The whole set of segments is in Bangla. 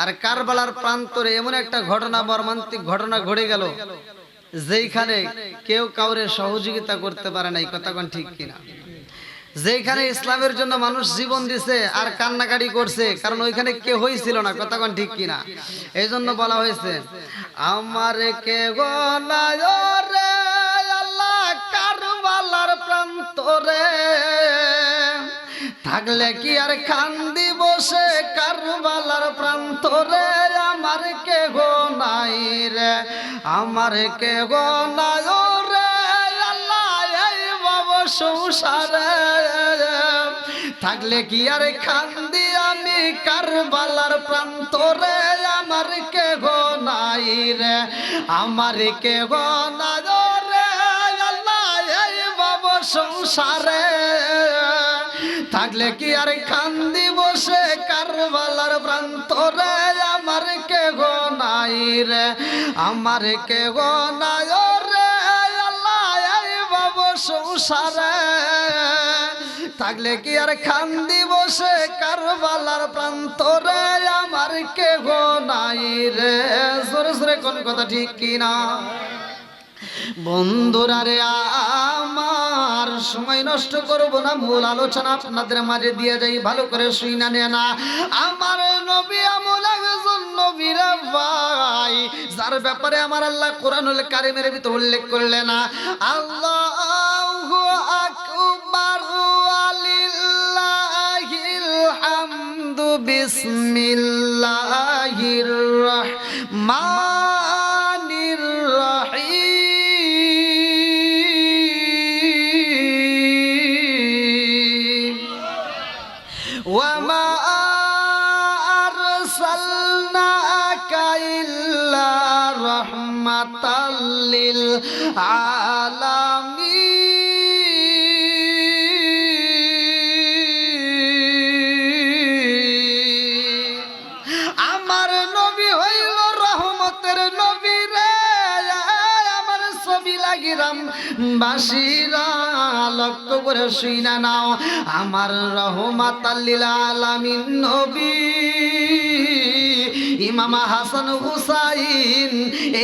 আর কারবালার প্রান্তরে এমন একটা ঘটনা, মর্মান্তিক ঘটনা ঘটে গেল যেখানে কেউ কাউরে সহযোগিতা করতে পারে নাই। কথা কোন ঠিক কিনা? যেখানে ইসলামের জন্য মানুষ জীবন দিছে আর কান্নাকাটি করছে, কারণ ওইখানে কেউ হয়েছিল না। কথা কোন ঠিক কিনা? এই জন্য বলা হয়েছে, আমার কে গোনায় রে আল্লাহ কারবালার প্রান্তরে, থাকলে কি আর কান্দি বসে কারবালার প্রান্তরে। আমার কে গোনাই রে, আমার কে গোনায় রে আল্লাহ এই বাবা সংসারে, থাকলে কি আর কান্দি আমি কারবালার প্রান্তরে। আমার কে গোনাই রে, আমার কে গোনায় রে আল্লাহ এই বাবা সংসারে, থাকলে কি আর কান্দি বসে কারবালার প্রান্তরে। আমার কে গোনাই রে, আমার কে গোনায় রে আল্লাহ এই বাবা সংসারে, থাকলে কি আর কান্দি বসে কারবালার প্রান্তরে। আমার কে গোনাই রে। জোরে জোরে কোন কথা ঠিক কিনা? বন্ধুরা রে আমার, সময় নষ্ট করব না, মূল আলোচনা আপনাদের মাঝে দিয়ে যাই, ভালো করে শুইনা নে না। আমার নবী আমল একজন নবীর ভাই, যার ব্যাপারে আমার আল্লাহ কোরআনুল কারীমের ভিতর উল্লেখ করলেন, আল্লাহু আকবার ওয়ালিল্লাহিল হামদু বিসমিল্লাহির রহমানির রহিম। وما أرسلناك إلا رحمة للعالمين। আমার নবী হইল রহমতের নবী রে, আমার ছবি লাগিরাম বাসিরা লক্ষ্য করে শুইনা নাও। আমার রহমাতাল লিল আলামিন নবী ইমাম হাসান হুসাইন,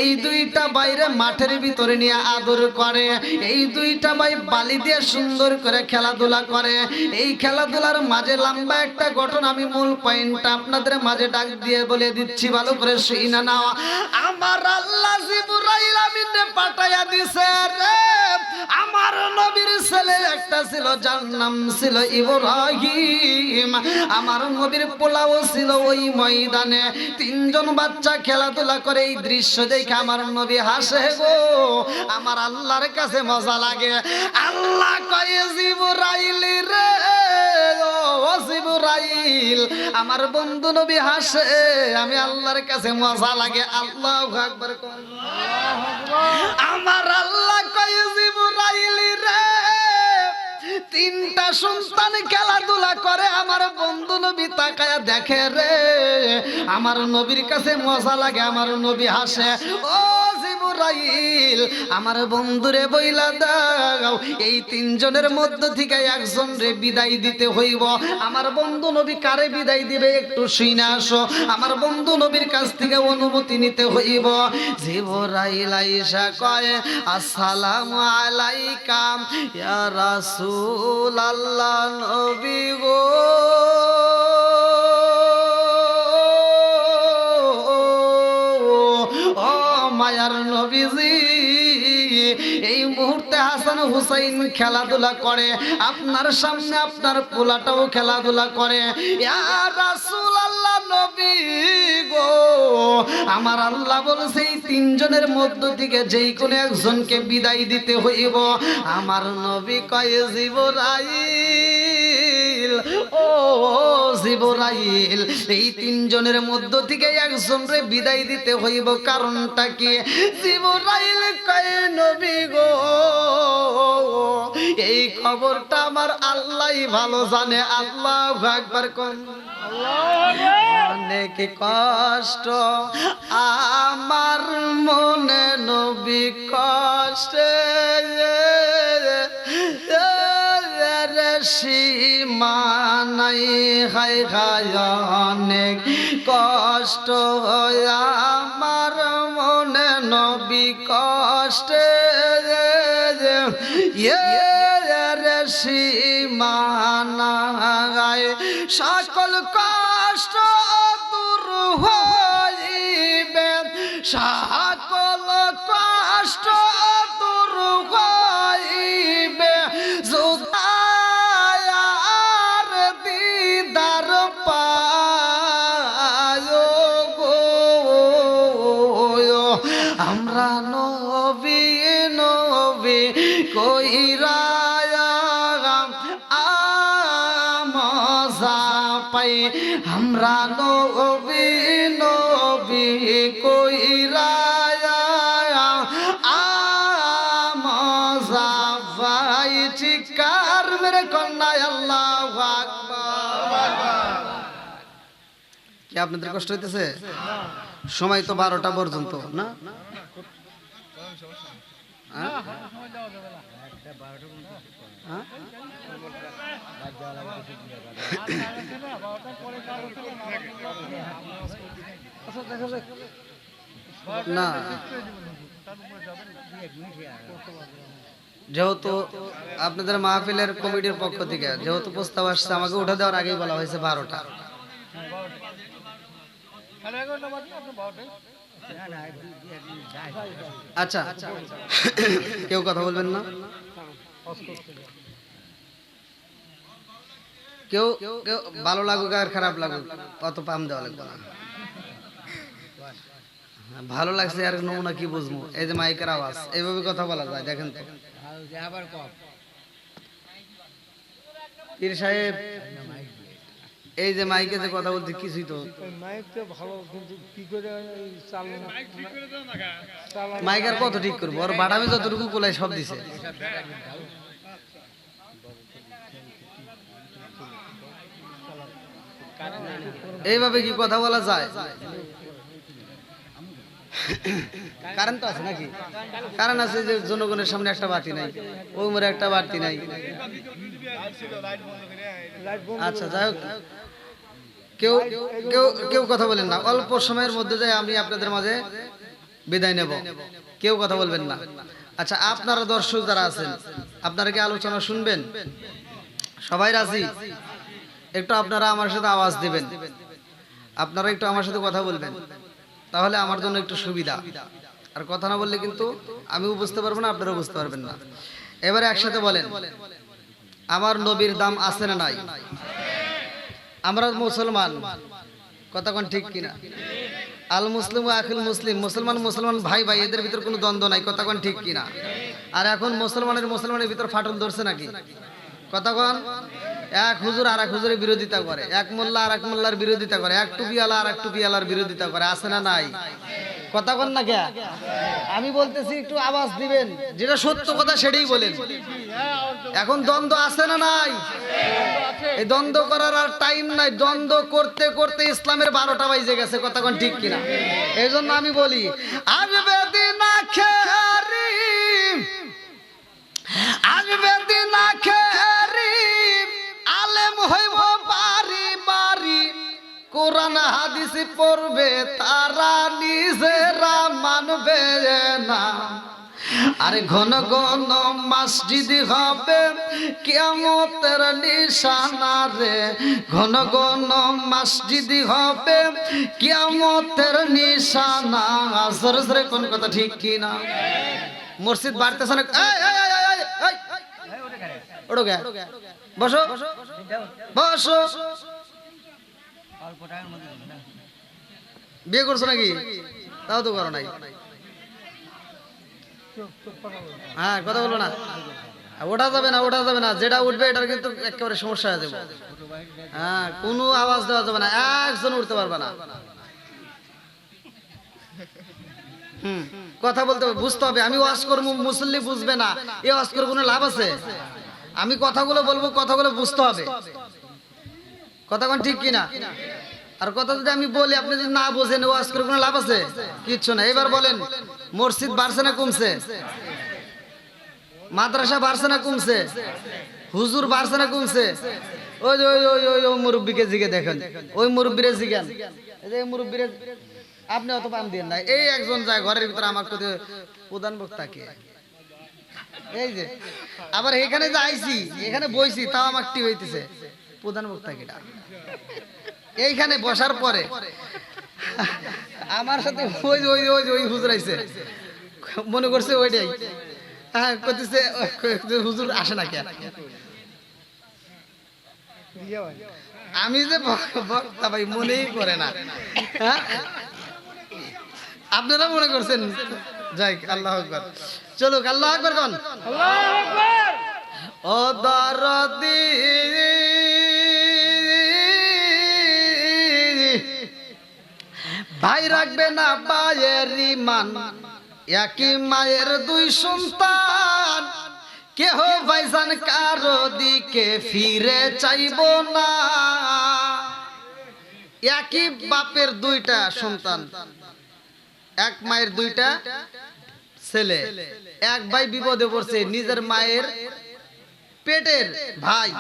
এই দুইটা বাইরে মাঠের ভিতরে নিয়ে আদর করে। এই দুইটা ভাই বালি দিয়ে সুন্দর করে খেলাধুলা করে। এই খেলাধুলার মাঝে লম্বা একটা ঘটনা, আমি মূল পয়েন্টটা আপনাদের মাঝে ডাক দিয়ে বলে দিচ্ছি, ভালো করে শুইনা নাও। আমার আল্লাহ জিবরাইল আমিনরে পাঠাইয়া দিছে রে। আমার নবীর ছেলে একটা ছিল, যার নাম ছিল ইব্রাহিম। আমার নবীর পোলাও ছিল ওই ময়দানে। তিনজন বাচ্চা খেলাধুলা করে, এই দৃশ্য দেখে আমার নবী হাসে গো। আমার আল্লাহর কাছে মজা লাগে। আল্লাহ কয় জিবরাইল রে, ও জিবরাইল, আমার বন্ধু নবী হাসে, আমি আল্লাহর কাছে মজা লাগে। আল্লাহু আকবার। আমার আল্লাহ কয় জিবরাইল রে, তিনটা সন্তান খেলাধুলা করে, আমার বন্ধু নবী তাকায়া দেখে রে, আমার নবীর কাছে মজা লাগে, আমার নবী হাসে। ও জিবরাইল, আমার বন্ধুরে বইলা দাও, এই তিনজনের মধ্য থেকে একজন রে বিদায় দিতে হইব। আমার বন্ধু নবী কারে বিদায় দিবে একটু শুইনা আসো। আমার বন্ধু নবীর কাছ থেকে অনুমতি নিতে হইব। জিবরাইল আইসা কয়, আসসালামু আলাইকা ইয়া রাসূল আল্লাহ নবী গো। ও মায়ার নবীজি, এই মুহূর্তে হাসান হুসাইন খেলাধুলা করে, আপনার সামনে আপনার পোলাটাও খেলাধুলা করে। ইয়া রাসূল আল্লাহ নবী গো, আমার আল্লাহ বলছে এই তিনজনের মধ্য থেকে যেই কোনো একজনকে বিদায় দিতে হইব। আমার নবী কয় জিবরাইল, ও জিবরাইল, এই তিনজনের মধ্য থেকে একজনরে বিদায় দিতে হইব, কারণটা কি? জিবরাইল কয় নবী গো, এই খবরটা আমার আল্লাহই ভালো জানে। আল্লাহু আকবার কোন। অনেক কষ্ট আমার মনে নবী কষ্টে, সীমা নাই হায় হায় অনেক কষ্ট আমার মনে নবী কষ্টে রে সীমানায় সকল কষ্ট দূর হইবে সকল কষ্ট দূর হইবে জুদায়ার দিদার পায় গো আমরা নবী নবী কইরা পাই আমরা নবী নবী কইরা আমজা পাই চিকার মেরে কন্যা আল্লাহু আকবার। কি আপনাদের কষ্ট হইতেছে? সময় তো 12টা পর্যন্ত না? না যেহেতু আপনাদের মাহফিলের কমিটির পক্ষ থেকে যেহেতু প্রস্তাব আসছে, আমাকে উঠে দেওয়ার আগেই বলা হয়েছে 12টা। আচ্ছা কেউ কথা বলবেন না? কেউ কেউ ভালো লাগুক আর খারাপ লাগুক অত পাম দেওয়া লাগবে না। ভালো লাগছে আর নমুনা কি বুঝবো? এই যে মাইকের আওয়াজ, এইভাবে কথা বলা যায় দেখেন তো। পীর সাহেব এই যে মাইকে যে কথা বলতে কিছুই তো মাইক আর কত ঠিক করবো? ওর বাটামে যতটুকু কোলাই সব দিছে। এইভাবে কি কথা বলা যায়? কারণ তো আছে নাকি? কারণ আছে যে জনগণের সামনে একটা বাতি নাই, ওই মোড়ে একটা বাতি নাই। আচ্ছা যাই হোক, কেউ কেউ কেউ কথা বলেন না। অল্প সময়ের মধ্যে যাই আমি আপনাদের মাঝে বিদায় নেব, কেউ কথা বলবেন না। আচ্ছা আপনারা দর্শক যারা আছেন আপনারা কি আলোচনা শুনবেন? সবাই রাজি? একটু আপনারা আমার সাথে আওয়াজ দিবেন, আপনারা একটু আমার সাথে কথা বলবেন, তাহলে আমার জন্য একটু সুবিধা। আর কথা না বললে কিন্তু আমিও বুঝতে পারবো না, আপনারাও বুঝতে পারবেন না। এবারে একসাথে বলেন, আমার নবীর দাম আছে না নাই? আমরা মুসলমান, কথা কোন ঠিক কিনা? আল মুসলিম আখিল মুসলিম, মুসলমান মুসলমান ভাই ভাই, এদের ভিতর কোনো দ্বন্দ্ব নাই, কথা কোন ঠিক কিনা? আর এখন মুসলমানের ভিতর ফাটল ধরছে নাকি? কথা কোন? এক হুজুর আর এক হুজুরের বিরোধিতা করে, এক মোল্লা আর এক মোল্লার বিরোধিতা করে, এক টুপিওয়ালা আর এক টুপিওয়ালার বিরোধিতা করে, আছে না নাই? কথা কোন না কে? আমি বলতেছি একটু আওয়াজ দিবেন, যেটা সত্য কথা সেটাই বলেন। এখন দ্বন্দ্ব আছে না নাই? এই দ্বন্দ্ব করার আর টাইম নাই, দ্বন্দ্ব করতে করতে ইসলামের 12টা বাজে গেছে, কথা কোন ঠিক কিনা? এই জন্য আমি বলি আসবে দিন আখেরি, আসবে দিন আখেরি, আলেম হইব বাড়ি বাড়ি, কোরআন হাদিস পড়বে তারা নিজেরা মানবে না। আরে ঘন ঘন মসজিদ হবে কিয়ামতের নিশানা রে, ঘন ঘন মসজিদ হবে কিয়ামতের নিশানা। জোরে জোরে কোন কথা ঠিক কি না? মসজিদ বাড়তেছে না? ওঠো গে, বসো বসো। বিয়ে করছো নাকি? তাও তো করো নাই। হ্যাঁ কথা বলো না, ওঠা যাবে না, ওঠা যাবে না। যেটা উঠবে এটার কিন্তু একেবারে সমস্যা হয়ে যাবে। হ্যাঁ কোনো আওয়াজ দেওয়া যাবে না, একজন উঠতে পারবে না। কথা বলতে হবে, বুঝতে হবে। আমি ওয়াজ করবো, মুসল্লি বুঝবে না, এ ওয়াজ করে কোনো লাভ আছে? আমি কথাগুলো বলবো, কথাগুলো বুঝতে হবে, কথা কোন ঠিক কিনা? আর কথা যদি আমি বলি আপনি যদি না বোঝেন, ওয়াজ করে কোনো লাভ আছে? কিচ্ছু না। এবার বলেন, মসজিদ বাড়ছে না কমছে? মাদ্রাসা বাড়ছে না কমছে? হুজুর বাড়ছে না কমছে? ওই ওই ওই ওই মুরব্বীকে জিগে দেখেন, ওই মুরব্বীরে জিজ্ঞান, এই যে মুরব্বীরা আপনি অত পাম দিন না, এই একজন যায় ঘরের ভিতরে আমার প্রতি প্রধান বক্তা কে, এই যে আবার এখানে যে আইছি এখানে বইছি তাও আমার টি হইতেছে প্রধান বক্তা কেটা, এইখানে বসার পরে আমার সাথে ওই ওই ওই ওই হুজুর আইছে, মনে করছে ওইটাই, হ্যাঁ করতেছে হুজুর আসে না কেন, আমি যে বক্তা ভাই মনেই করে না, হ্যাঁ আপনারা মনে করছেন, যাই আল্লাহ আকবার, চলুক আল্লাহ আকবার কোন আল্লাহু আকবার। ও দরদি ভাই রাখবে না ভাইয়ের ইমান, একই মায়ের দুই সন্তান, কেহ ভাইজান কারো দিকে ফিরে চাইবো না। একই বাপের দুইটা সন্তান, এক মায়ের দুইটা ছেলে, এক ভাই বিপদে পড়ছে, নিজের মায়ের পেটের ভাই,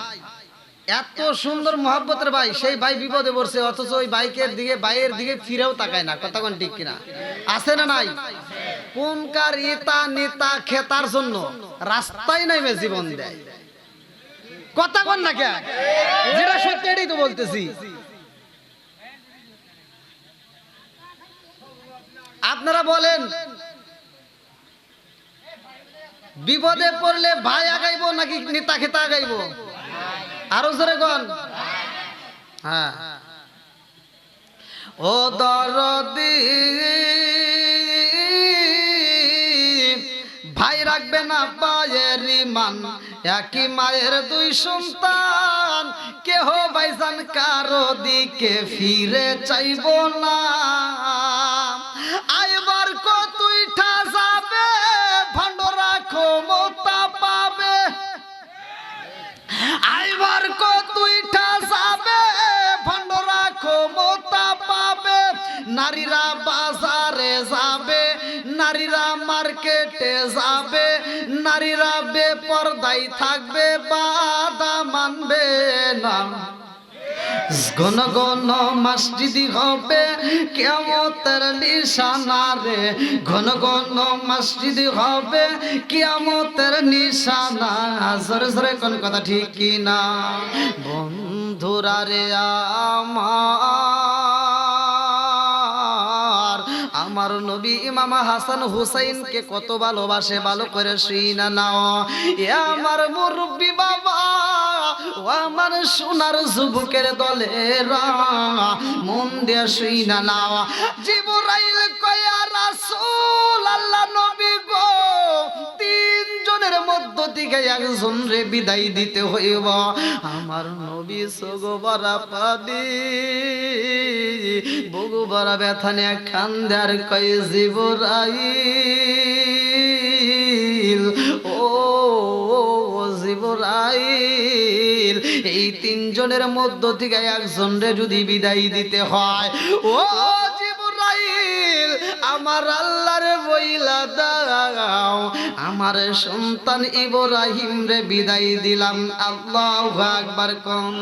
এত সুন্দর মহব্বতের ভাই, সেই ভাই বিপদে পড়ছে, অথচ ওই বাইকের দিকে ভাইয়ের দিকে ফিরেও তাকায় না, কথা কোন ঠিক কিনা, আছে না নাই? কোনকার ইতা নেতা খেতার জন্য রাস্তায় নামে জীবন দেয়, কথা কোন না কে, যেটা সত্যি এটাই তো বলতেছি। আপনারা বলেন বিপদে পড়লে ভাই আগাইবো নাকি নেতা খেতা আগাইবো? আরো জোরে কোন, হ্যাঁ। ও দরদি ভাই রাখবে না ভাইয়ের ইমান, একই মায়ের দুই সন্তান, কেহ ভাইজান কারো দিকে ফিরে চাইবো না। আইবার কতই ঠা যাবে ভান্ডরা ক্ষমতা পাবে, আইবার কতই ঠা যাবে ভান্ডরা ক্ষমতা পাবে, নারীরা বাজারে যাবে, নারীরা মার্কেটে যাবে, নারীরা বেপরদাই থাকবে, বাধা মানবে না। ঘন ঘন মসজিদি হবে কিয়ামতের নিশানা রে, ঘন ঘন মসজিদি হবে কিয়ামতের নিশানা, জোরে জোরে কোন কথা ঠিক কি না? বন্ধুরা রে আমার নবী ইমাম হাসান হুসাইনকে কত ভালোবাসে, ভালো করে শুইনা নাও। এ আমার মুরব্বি বাবা, ও আমার সোনার যুবকের দলেরা, মন দিয়ে শুইনা নাও। জিবরাইল কয়া রাসূল আল্লাহ নবী গো, তিনজনের মধ্য থেকে একজন রে বিদায় দিতে হইব। আমার নবী সগবরা পাদি বগুবরা ব্যথানে খান্দার কয় জিবরাইল, ও জিবরাইল, এই তিনজনের মধ্য থেকে একজন রে যদি বিদায় দিতে হয়, ও জিবরাইল আমার আল্লাহর বইলা দাও, আমার সন্তান ইব্রাহিম রে বিদায় দিলাম। আল্লাহু আকবার কোন।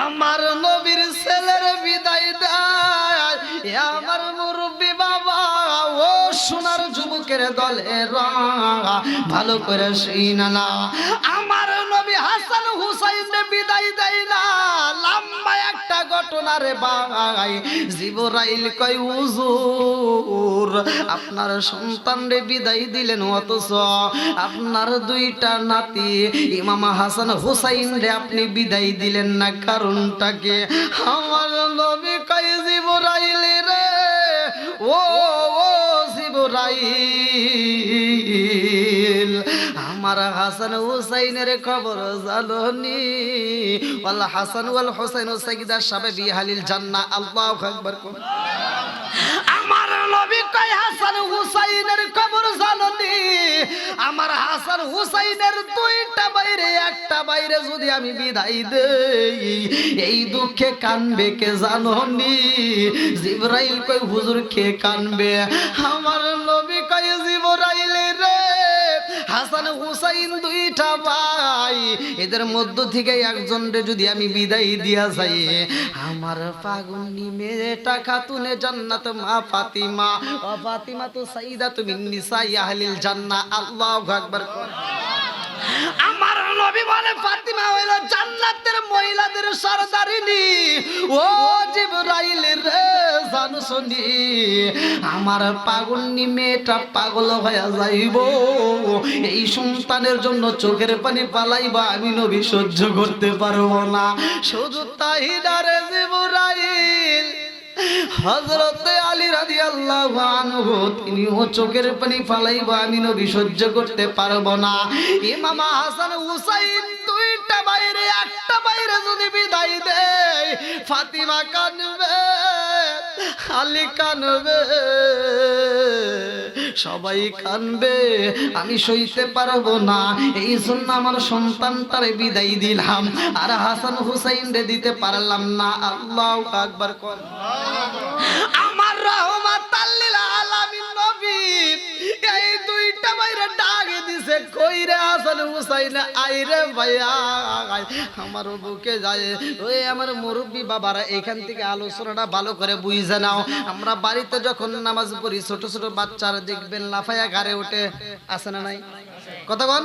আমার নবীর ছেলের বিদায় দেয়, আমার মুরব্বি বাবা, ও সোনার যুবকের দলের ভালো করে শুইনা না। আমার নবী হাসান হুসাইন বিদায় দেয় না, লম্বা একটা ঘটনা রে ভাই। জিবরাইল কয় হুজুর আপনার সন্তান রে বিদায় দিলেন, অথচ আপনার দুইটা নাতি ইমাম হাসান হুসাইন রে আপনি বিদায় দিলেন না, কারণটা কি? আমার নবী কয় জিবরাইল রে, ও জিবরাইল আমার হাসান হুসাইনের খবর জানোনি? ওয়াল হাসান ওয়াল হুসাইন সাইয়্যিদা শাবাবি আহলিল জান্নাহ। আল্লাহু আকবার। আমার নবী কয় হাসান হুসাইনের খবর জানোনি? আমার হাসান হুসাইনের দুইটা বাইরে একটা বাইরে যদি আমি বিদায় দেই, এই দুঃখে কানবে কে জানোনি? জিবরাইল কয় হুজুর কে কানবে? আমার নবী কয় জিবরাইল রে, হাসান হুসাইন দুইটা ভাই যাই, এদের মধ্য থেকে একজনরে যদি আমি বিদায় দিয়া যাই, আমার পাগলি মেয়েটা খাতুনে জান্নাত মা ফাতিমা, ও ফাতিমা তো সাইয়্যিদাতু মিন নিসাই আহলিল জান্নাহ। আল্লাহু আকবার। আমার নবী বলে ফাতিমা হইল জান্নাতের মহিলাদের সরদারিনী। ও জিবরাইল রে জানো শুনি, আমার পাগলনি মেয়েটা পাগল হয়ে যাইব, এই সন্তানের জন্য চোখের পানি পালাইবা আমি নবী সহ্য করতে পারবো না। শুধু তাই না রে জিবরাইল, হযরতে আলী রাদিয়াল্লাহু আনহু তিনিও চোখের পানি ফালাইবা আমি নবী সহ্য করতে পারবো না। ইমাম হাসান হুসাইন দুইটা বাইরে একটা বাইরে যদি বিদায় দেয়, ফাতিমা কাঁদবে, আলী কাঁদবে, সবাই কাঁদবে, আমি সইতে পারবো না। এই জন্য আমার সন্তানটারে বিদায় দিলাম, আর হাসান হুসাইন রে দিতে পারলাম না। আল্লাহু আকবার। আমার রাহমাতাল লিল আলামিন নবী এই দুইটা বাইরে ডাক দিছে, কই রে হাসান হুসাইন, আইরে ভাইয়া আমার বুকে যায়। ওই আমার মুরব্বি বাবারা এখান থেকে আলোচনাটা ভালো করে বুঝে নাও। আমরা বাড়িতে যখন নামাজ পড়ি, ছোট ছোট বাচ্চারা দেখবেন লাফায়া ঘরে উঠে, আছে না নাই? কথা বল।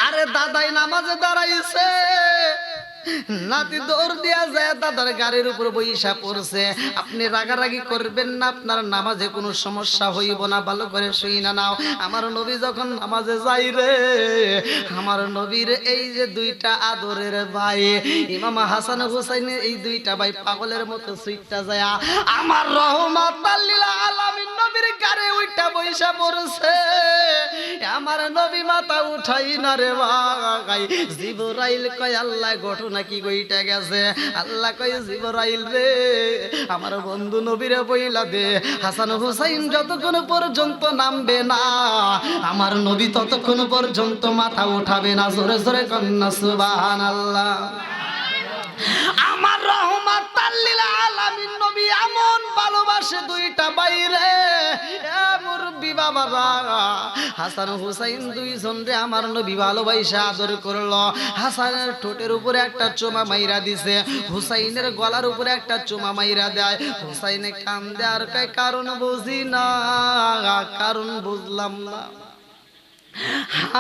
আরে দাদাই নামাজে দাঁড়াইছে, নাতি দৌড় দিয়া যায় দাদার গাড়ির উপর বইসা পড়ছে। আপনি রাগারাগি করবেন না, আপনার নামাজে কোনো সমস্যা হইব না। ভালো করে শুই না নাও। আমার নবী যখন নামাজে যাই রে, আমার নবীর এই যে দুইটা আদরের ভাই ইমাম হাসান হুসাইন, এই দুইটা ভাই পাগলের মতো সুইটটা যায় আমার রহমাতাল লিল আলামিন নবীর গাড়ি উইটা বইসা পড়ছে। আমার নবী মাথা উঠাই না রে ভাই। জিবরাইল কয় আল্লাহ ঘটনা কি কইটা গেছে? আল্লাহ কয় জিবরাইল রে, আমার বন্ধু নবীরে বইলা দে, হাসান হুসাইন যতক্ষণ পর্যন্ত নামবে না, আমার নবী ততক্ষণ পর্যন্ত মাথা উঠাবে না। জোরে জোরে কন্যা সুবহানাল্লাহ। আমার রহমাতাল লিল আলামিন নবী এমন ভালোবাসে দুইটা বাইরে, মুরব্বি বাবারা হাসান হুসাইন দুইজন রে আমার নবী ভালোবাসা আদর করলো। হাসানের ঠোঁটের উপরে একটা চুমা মাইরা দিছে, হুসাইনের গলার উপরে একটা চুমা মাইরা দেয়। হুসাইনে কান্দে আর কয় কারণ বুঝি না, কারণ বুঝলাম না।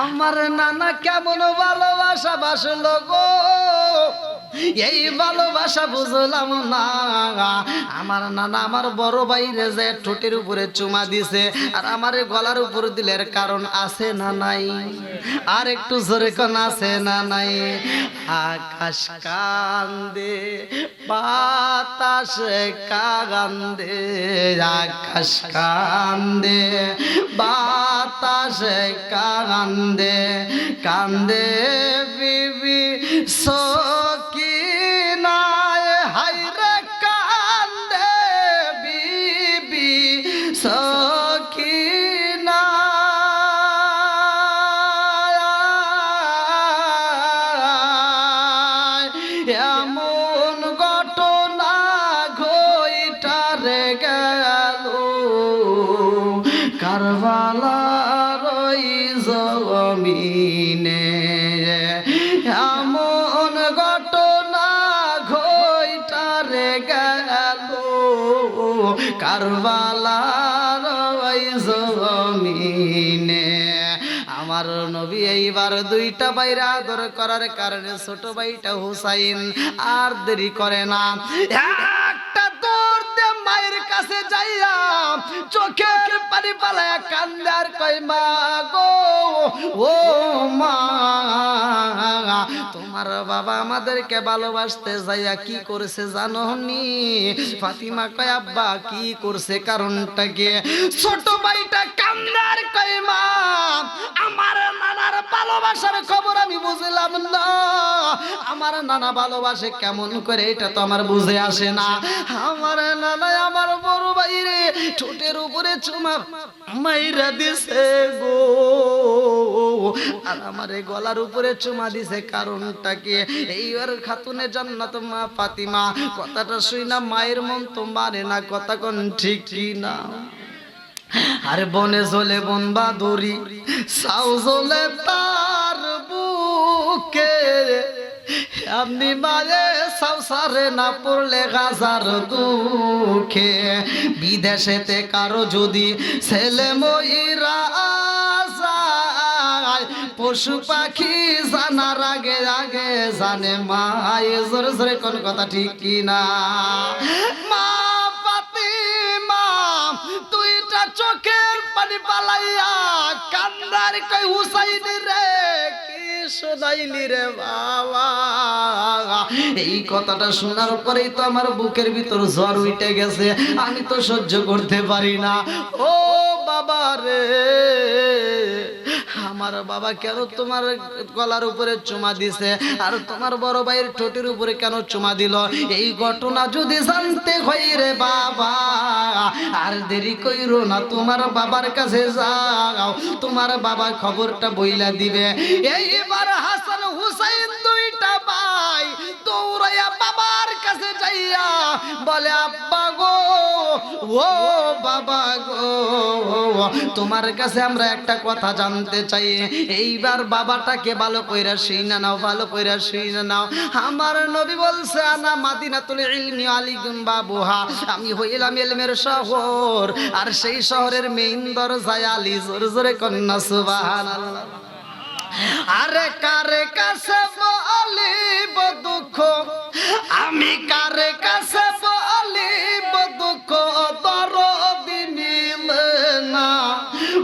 আমার নানা কেমন ভালোবাসা বাসলো গো, এই ভালোবাসা বুঝলাম না। আমার নানা আমার বড় ভাইরে যে ঠোঁটের উপরে চুমা দিছে, আর আমার গলার উপর দিলের কারণ আছে না নাই? আর একটু জোরে কোন আছে না নাই? আকাশ কান্দে, বাতাস কান্দে, আকাশ কান্দে, বাতাস কান্দে, কান্দে বিবি সকিনায়, হায়রে কান্দে বিবি সকিনা। এমন ঘটনা ঘইটারে গেল কারবালার ওই জমিনে, এমন ঘটনা ঘইটারে গেল কারবালার ওই জমিনে। আমার নবী এইবার দুইটা বাইরে আদর করার কারণে ছোট ভাইটা হুসাইন আর দেরি করে না, একটা দৌড় দিয়ে মায়ের কাছে যাইয়া চোখের পানি পালায়া কান্দে আর কয় মা গো, ও মা, তোমার বাবা আমাদেরকে ভালোবাসতে যাইয়া কি করেছে জানো নি? ফাতিমা কয় আব্বা কি করছে, কারণটা কি? ছোট ভাইটা কান্দে আর কয় মা, আমার নানার ভালোবাসার খবর আমি বুঝলাম না। আমার নানা ভালোবাসে কেমন করে এটা তো আমার বুঝে আসে না। আমার নানা আমার বড় ভাইরে ঠোঁটের উপরে চুমা মাইরা দিছে গো, আর আমার গলার উপরে চুমা দিছে, কারণটা কি? এইবার খাতুনে জান্নাত মা ফাতিমা কথাটা শুই না মায়ের মন তো মানে না, কথা কোন ঠিক কি না? আরে বনে জ্বলে বন বাদুরি, সাউ জ্বলে তার বুক, আপনি মায়ে সংসারে না পড়লে হাজার দুঃখে বিদেশেতে কারো যদি ছেলে ময়রা যায় পশু পাখি জানার আগে আগে জানে মায় জোরে জোরে কোন কথা ঠিক কিনা মা ফাতিমা দুইটা চোখের পানি পালাইয়া কান্দার কই হুসাইন রে শোনাইলি রে বাবা এই কথাটা শোনার পরেই তো আমার বুকের ভিতর জ্বর উঠে গেছে আমি তো সহ্য করতে পারি না ও বাবা রে আমার বাবা কেন তোমার গলার উপরে চুমা দিছে আর তোমার বড় ভাইয়ের ঠোঁটের উপরে কেন চুমা দিল এই ঘটনা যদি জানতে হয় রে বাবা আর দেরি কইরো না তোমার বাবার কাছে যাও তোমার বাবা খবরটা বইলা দিবে এইবার হাসান হুসাইন দুইটা ভাই দৌড়াইয়া বাবার কাছে যাইয়া বলে আব্বা গো ও বাবা গো তোমার কাছে আমরা একটা কথা জানতে চাই এইবার বাবাটাকে ভালো কইরা শুইনা নাও ভালো কইরা শুইনা নাও আমার নবী বলছে আনা মাদিনাতুল ইলমি আলিকুম বাবুহা আমি হইলাম ইলমের শহর আর সেই শহরের মেইন দরজায় আলী জোরে জোরে কন্না সুবহানাল্লাহ আরে কারে কাছে বলিব দুঃখ আমি কারে কাছে বলিব দুঃখ দরদি মিলে না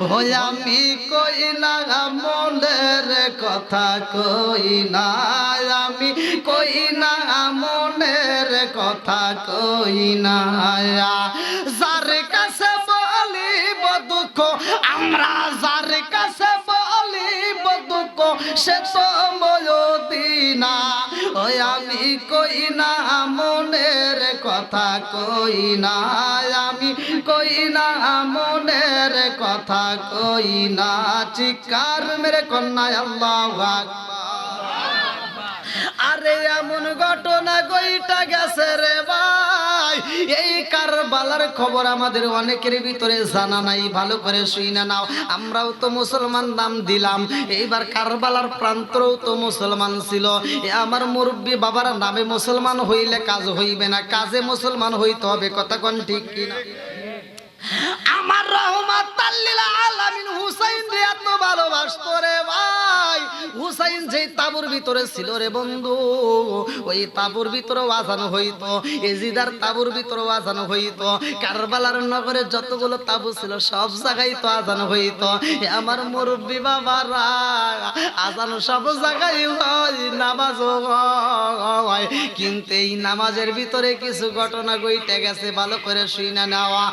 ওই আমি কই না মনের কথা কই না আমি কই না মনের কথা কই না যার কাছে বলিব দুঃখ আমরা যার কাছে বলিব দুঃখ সে তো ময়দিনা ওই আমি কই না মনের কথা কই না আমি কই না মনের কথা কই না চিৎকার মেরে কন্যা আল্লাহু আকবার আরে এমন ঘটনা কইটা গেছে রে ভাই এই কারবালার খবর আমাদের অনেকের ভিতরে জানা নাই ভালো করে শুইনা নাও আমরাও তো মুসলমান নাম দিলাম এইবার কারবালার প্রান্তরেও তো মুসলমান ছিল আমার মুরব্বী বাবার নামে মুসলমান হইলে কাজ হইবে না কাজে মুসলমান হইতে হবে কথা কোন ঠিক কিনা আমার রহমাতাল লিল আলামিন হুসাইন রে এত ভালোবাসতো রে ভাই হুসাইন যে তাবুর ভিতরে ছিল রে বন্ধু ওই তাবুর ভিতরে আজান হইতো এজিদার তাবুর ভিতরে আজান হইতো কারবালার নগরে যতগুলো তাবু ছিল সব জায়গায় তো আজান হইতো আমার মুরব্বি বাবারা আজান সব জায়গায় হয় নামাজও হয় কিন্তু এই নামাজের ভিতরে কিছু ঘটনা ঘটে গেছে ভালো করে শুইনা নেওয়া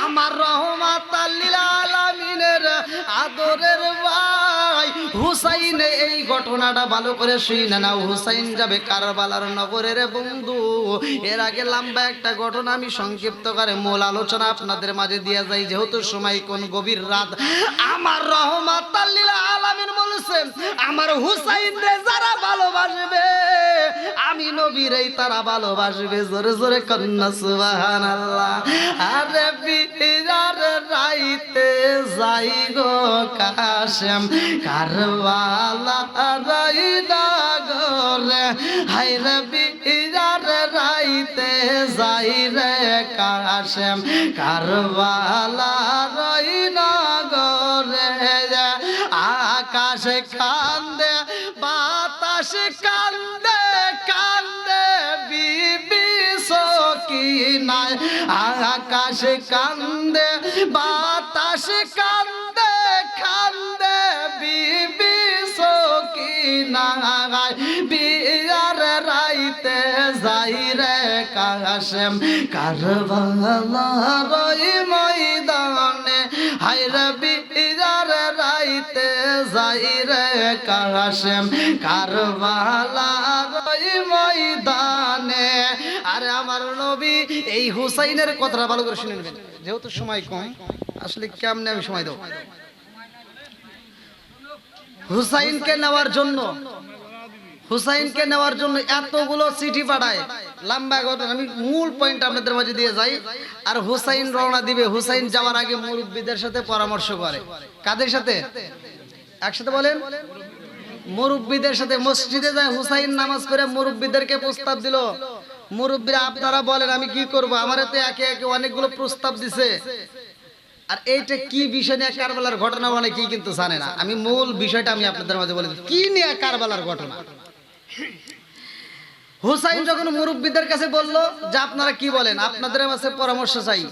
আমার রহমাতাল লিল আলামিনের আদরের ভাই হুসাইন এই ঘটনাটা ভালো করে শুইনা নাও হুসাইন যাবে কারবালার নগরের বন্ধু এর আগে লম্বা একটা ঘটনা আমি সংক্ষিপ্ত করে মূল আলোচনা আপনাদের মাঝে দিয়ে যাই যেহেতু সময় কোন গভীর রাত আমার রহমাতাল লিল আলামিন বলেছেন আমার হুসাইন রে যারা ভালোবাসবে আমি নবীরই তারা ভালোবাসবে জোরে জোরে কন্না সুবহানাল্লাহ আরে বিরার রাইতে যাই গো কাশেম কারবালা রাইনা গোরে হায় রে বিরার রাইতে যাই রে কাশেম কারবালা রাইনা গোরে আকাশ কান্দে বাতাস কান্দে কান্দে বিবি সকিনায় আকাশ কান্দে বাতাস কান্দে কান্দে বিবি সকিনায় বিয়ার রাইতে যাই রে কাশেম কারবালার ময়দানে হায় রে বিয়ার রাইতে যাই রে কাশেম কারবালার ময়দানে আরে আমার নবী এই হুসাইনের কথাটা ভালো করে শুনে নেবেন যেহেতু সময় কম আসলে কেমনে আমি সময় দেব হুসাইনকে নেওয়ার জন্য এতগুলো চিঠি পাঠায় লম্বা ঘটনা আমি মূল পয়েন্ট আপনাদের মাঝে দিয়ে যাই আর হুসাইন রওনা দিবে হুসাইন যাওয়ার আগে মুরব্বীদের সাথে পরামর্শ করে কাদের সাথে একসাথে বলেন মুরব্বীদের সাথে মসজিদে যায় হুসাইন নামাজ পড়ে মুরব্বীদেরকে প্রস্তাব দিল, মুরব্বীরা আপনারা বলেন আমি কি করব, আমারে তো একে একে অনেকগুলো প্রস্তাব দিছে। আর এইটা কি বিষয় নিয়ে কারবালার ঘটনা অনেকেই কিন্তু জানে না। আমি মূল বিষয়টা আমি আপনাদের মাঝে বলে দিই, কি নিয়ে কারবালার ঘটনা। হুসাইন যখন মুরব্বীদের কাছে বলল যে আপনারা কি বলেন, আপনাদের কাছে পরামর্শ চাই,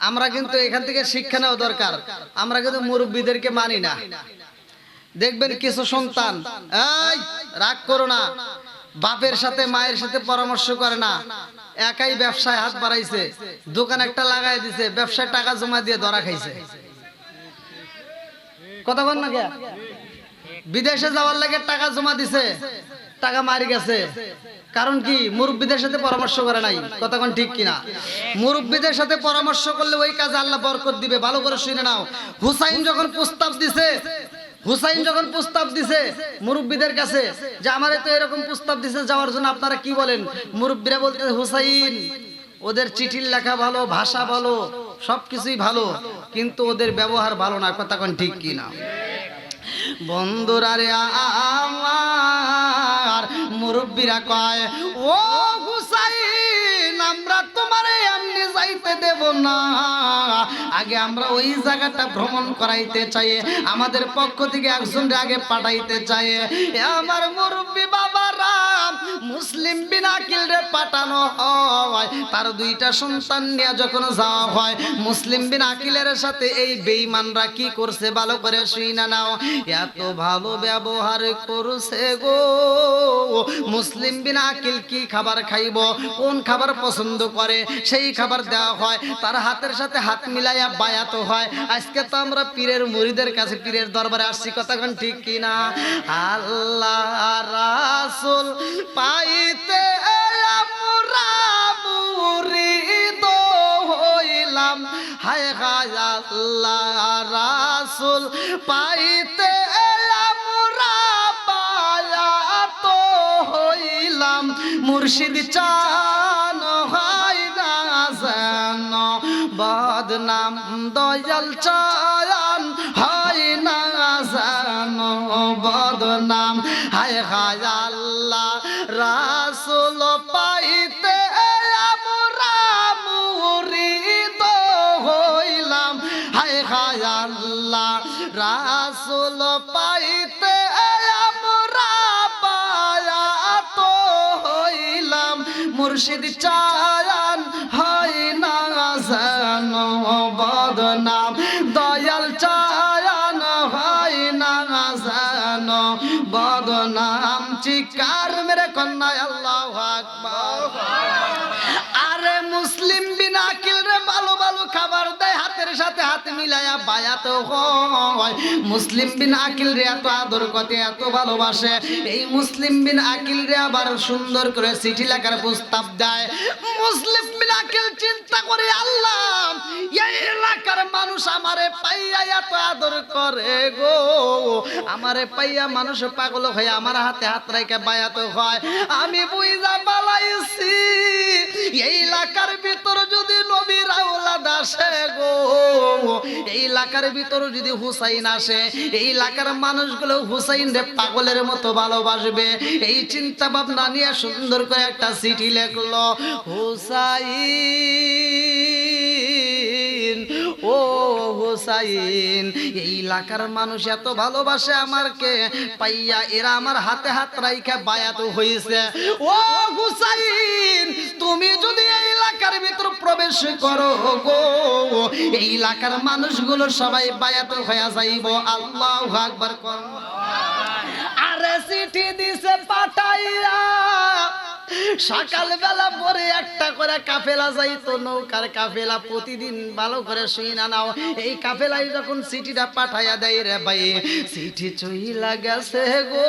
আমরা কিন্তু এখান থেকে শিক্ষা নেওয়া দরকার, আমরা কিন্তু মুরব্বীদেরকে মানি না। দেখবেন কিছু সন্তান, এই রাগ করো না, বাপের সাথে মায়ের সাথে পরামর্শ করে না, একাই ব্যবসায় হাত বাড়াইছে, দোকান একটা লাগাই দিছে, ব্যবসায় টাকা জমা দিয়ে ধরা খাইছে। কথা বল না কে, বিদেশে যাওয়ার লাগে টাকা জমা দিছে, টাকা মারি গেছে, কারণ কি মুরব্বীদের সাথে পরামর্শ করে নাই। কথা কোন ঠিক কিনা? মুরব্বীদের সাথে পরামর্শ করলে ওই কাজে আল্লাহ বরকত দিবে। ভালো করে শুনে নাও, হুসাইন যখন প্রস্তাব দিছে মুরব্বীদের কাছে যে আমারে তো এরকম প্রস্তাব দিছে যাওয়ার জন্য, আপনারা কি বলেন? মুরব্বীরা বলতেছে হুসাইন ওদের চিঠির লেখা ভালো, ভাষা ভালো, সবকিছুই ভালো, কিন্তু ওদের ব্যবহার ভালো না। কথা কোন ঠিক কিনা? বন্ধুরা রে আমার, মুরব্বীরা কয় ও হুসাইন আমরা তোমারে এমনি যাইতে দেব না, আগে আমরা ওই জায়গাটা ভ্রমণ করাইতে চাই, আমাদের পক্ষ থেকে একজন আগে পাঠাইতে চাই। আমার মুরব্বী বাবারা, মুসলিম বিন আকিল রে পাঠানো হয়, তার দুইটা সন্তান নিয়ে যখন যাওয়া হয়, মুসলিম বিন আকিলের সাথে এই বেঈমানরা কি করছে ভালো করে শুইনা নাও। এত ভালো ব্যবহার করছে গো, মুসলিম বিন আকিল কি খাবার খাইব, কোন খাবার পছন্দ করে সেই খাবার দেওয়া হয়, তার হাতের সাথে হাত মিলাইয়া বায়াত হয়। আজকে তো আমরা পীরের মুরিদের কাছে, পীরের দরবারে আসছি, কথা কোন ঠিক কিনা? আল্লাহ রাসূল পাইতে আমরা মুরিদ হইলাম, হায় হায় আল্লাহ রাসূল পাইতে আমরা বায়াত হইলাম, মুর্শিদ চান হয় না যেন বদনাম, দয়াল চান হয় না যেন বদনাম, হায় হায় আল্লাহ রাসূল পাইতে আমরা মুরিদ হইলাম, হায় হায় আল্লাহ রাসূল পাইতে আমরা বায়াত হইলাম, মুর্শিদ চান হয় না যেন বদনাম, দয়াল চান হয় না যেন বদনাম। চিৎকার মেরে কন্যা আল্লাহু আকবার। আরে মুসলিম বিন আকিল রে ভালো ভালো খাবার দেয়, হাতের সাথে হাত মিলায়া বায়াত হয়। মুসলিম বিন আকিল রে এত আদর করে, এত ভালোবাসে, এই মুসলিম বিন আকিল রে আবার সুন্দর করে চিঠি লেখার প্রস্তাব দেয়। মুসলিম বিন আকিল চিন্তা করে, আল্লাহ এই এলাকার মানুষ আমারে পাইয়া এত আদর করে গো, আমারে পাইয়া মানুষ পাগল হয়ে আমার হাতে হাত রাইখা বায়াত হয়, আমি বুইজা বালাইছি এই এলাকার ভিতর যদি নবীর আওলাদ আসে গো, এই এলাকার ভিতর যদি হুসাইন আসে, এই এলাকার মানুষগুলো হুসাইন রে পাগলের মতো ভালোবাসবে। এই চিন্তা ভাবনা নিয়ে সুন্দর করে একটা চিঠি লিখলো, হুসাইন ও হুসাইন এই এলাকার মানুষ এত ভালোবাসে আমারকে পাইয়া, এরা আমার হাতে হাত রাইখা বায়াত হইছে। ও হুসাইন তুমি যদি এই এলাকার ভিতর প্রবেশ করো গো, এই এলাকার মানুষগুলো সবাই বায়াত হয়ে যাইব। আল্লাহু আকবার। আরে চিঠি দিছে পাঠাইয়া, সকালবেলা পরে একটা করে কাফেলা যাইতো, নৌকার কাফেলা, প্রতিদিন ভালো করে শুইনা নাও। এই কাফেলাই যখন চিঠিটা পাঠাইয়া দেয় রে ভাই, চিঠি চইলা গেছে গো।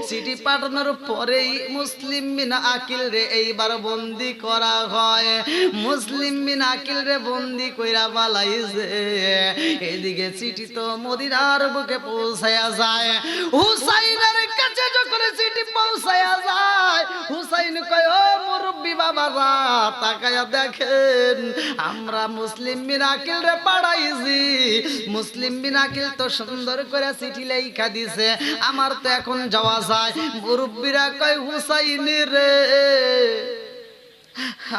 চিঠি পাঠানোর পরেই মুসলিম বিন আকিল রে এইবার বন্দি করা হয়। মুসলিম বিন আকিল রে বন্দি কইরা বালাইছে। এদিকে চিঠি তো মদিনার বুকে পৌঁছায়া যায়। হুসাইনের কাছে যখন চিঠি পৌঁছায়া যায়, হুসাইন কয় ও মুরব্বি বাবারা তাকায়া দেখেন আমরা মুসলিম বিন আকিল রে পাড়াইছি মুসলিম বিন আকিল তো সুন্দর করে চিঠি লেখা দিছে আমার তো এখন যাওয়া যায় মুরব্বিরা কয় হুসাইন রে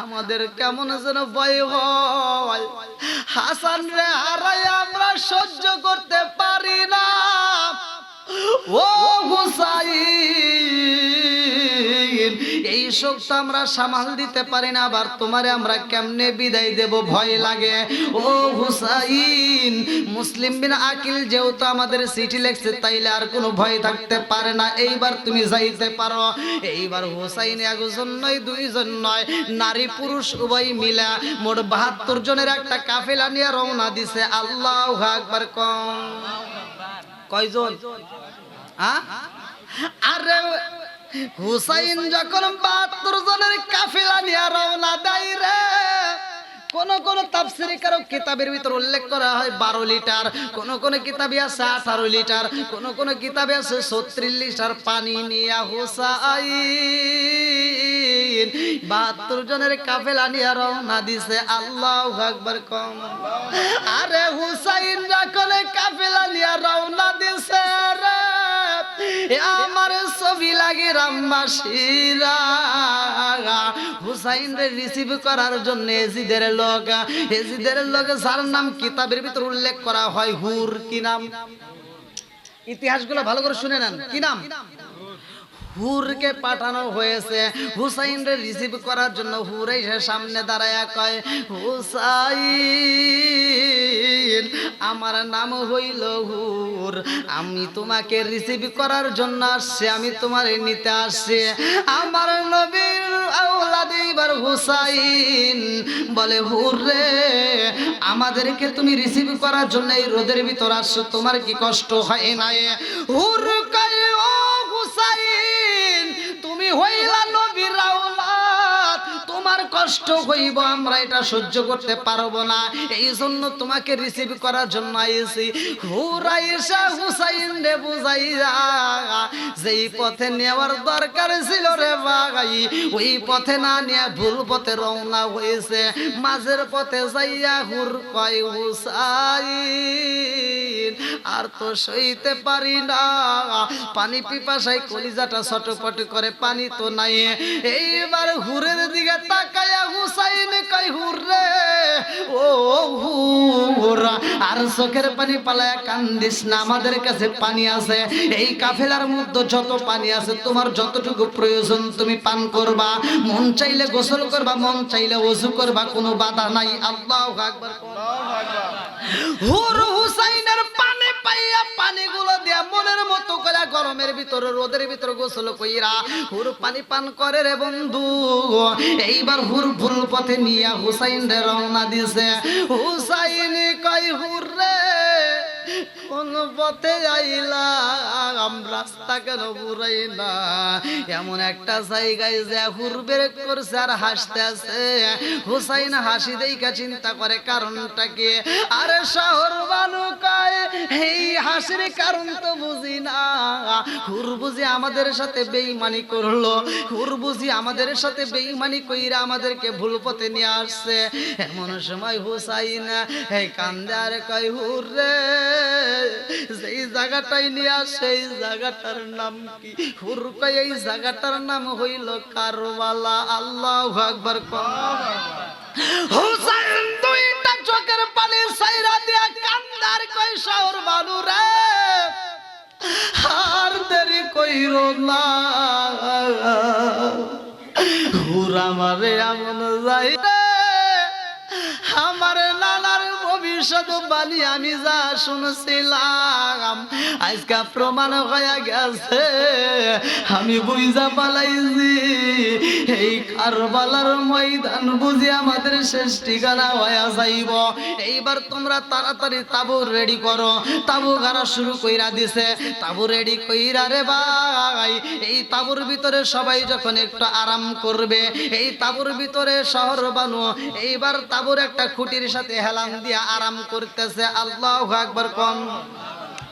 আমাদের কেমন যেন ভয় হয় হাসান রে হারাই আমরা সহ্য করতে পারি না ও হুসাইন এই শোক তো আমরা সামাল দিতে পারি না আবার তোমারে আমরা কেমনে বিদায় দেব ভয় লাগে ও হুসাইন মুসলিম বিন আকিল যেহেতু আমাদের চিঠি লিখছে তাইলে আর কোনো ভয় থাকতে পারে না এইবার তুমি যাইতে পারো এইবার হুসাইন একজন নয় দুইজন নয় নারী পুরুষ উভয় মিলা মোট ৭২ জনের একটা কাফেলা নিয়ে রওনা দিছে আল্লাহু আকবার কয়জন আরে হুসাইন যখন ৭২ জনের কাফেলা নিয়ে রওনা দেয় রে কোন কোন তাফসীরে কারো কিতাবের ভিতর উল্লেখ করা হয় 12 লিটার কোন কোন কিতাবে আছে 18 লিটার কোন কোন কিতাবে আছে 36 লিটার পানি নিয়ে হুসাইন ৭২ জনের কাফেলা নিয়ে রওনা দিছে আল্লাহু আকবার কম আরে হুসাইন যখন কাফেলা নিয়ে রওনা দিছে রে আমার ছবি লাগে রামবাসীরা হুসাইন রে রিসিভ করার জন্য এজিদের লোক যার নাম কিতাবের ভিতর উল্লেখ করা হয় হুর কি নাম ইতিহাসগুলো ভালো করে শুনে নেন কি নাম হুরকে পাঠানো হয়েছে হুসাইন রে রিসিভ করার জন্য হুর এসে সামনে দাঁড়ায়া কয় হুসাইন আমার নাম হইল হুর আমি তোমাকে রিসিভ করার জন্য আসছি আমি তোমারে নিতে আসছি আমার নবীর আওলাদ এবার হুসাইন বলে হুর রে আমাদেরকে তুমি রিসিভ করার জন্য এই রোদের ভিতর আসছো তোমার কি কষ্ট হয় না হুর কয় ও হুসাইন তুমি হইলা নবীর আওলাদ তোমার কষ্ট হইব আমরা এটা সহ্য করতে পারবো না এই জন্য তোমাকে রিসিভ করার জন্য আইছি হুরাইশা হুসাইন রে বুঝাইয়া যেই পথে নেওয়ার দরকার ছিল রে ভাই ওই পথে না নিয়ে ভুল পথে রওনা হয়েছে মাঝের পথে যাইয়া হুর কয় হুসাইন আর তো সইতে পারি না পানি পিপাসায় কলিজাটা ছটফট করে পানি তো নাই এইবার হুরের দিকে তাকায়া হুসাইন কয় হুর রে ও হুর আর চোখের পানি পালায়া কান্দিস না আমাদের কাছে পানি আছে এই কাফেলার মধ্যে যত পানি আছে তোমার যতটুকু প্রয়োজন তুমি পান করবা মন চাইলে গোসল করবা মন চাইলে ওযু করবা কোনো বাধা নাই আল্লাহু আকবার হুর হুসাইনের পানি পাইয়া পানিগুলো দিয়া মনের মতো করে গরমের ভিতরে রোদের ভিতরে গোসল কইরা হুর পানি পান করে রে বন্ধু এইবার হুর ভুল পথে নিয়া হুসাইন রে রওনা দিছে হুসাইন কই হুর রে কোন পথে আইলাম রাস্তা কেন বুড়াই না এমন একটা জায়গায় যে হুর বের করছে আর হাসতে আছে হুসাইন হাসি দেইকা চিন্তা করে কারণটা কি আরে শহর বানু কয় এই হাসির কারণ তো বুঝি না হুর বুঝি আমাদের সাথে বেঈমানি করলো হুর বুঝি আমাদের সাথে বেঈমানি কইরা আমাদেরকে ভুল পথে নিয়ে আসছে এমন সময় হুসাইন এই কান্দে আর কয় হুর রে যেই জায়গাটাই নিয়ে সেই জায়গাটার নাম কি হুর কয় এই জায়গাটার নাম হইল কারবালা আল্লাহু আকবার হুসাইন দুইটা চোখের পানি ছাইরা দিয়া কান্দার কয় শহর বানু রে আর দেরি কইরো না হুর আমারে এমন যাই আমার নানার ভবিষ্যৎ বাণী আমি যা শুনছিলাম আজকে প্রমাণ হয়ে গেছে আমি বুঝা পালাইছি এই কারবালার ময়দান বুঝি আমাদের শেষ ঠিকানা হয়ে যাইব এইবার তোমরা তাড়াতাড়ি তাবু রেডি করো তাবু গাড়া শুরু কইরা দিছে তাবু রেডি কইরা রে ভাই এই তাবুর ভিতরে সবাই যখন একটু আরাম করবে এই তাবুর ভিতরে শহর বানু এইবার তাবুর একটা খুঁটির সাথে হেলান দিয়া আরাম করতেছে আল্লাহু আকবার কোন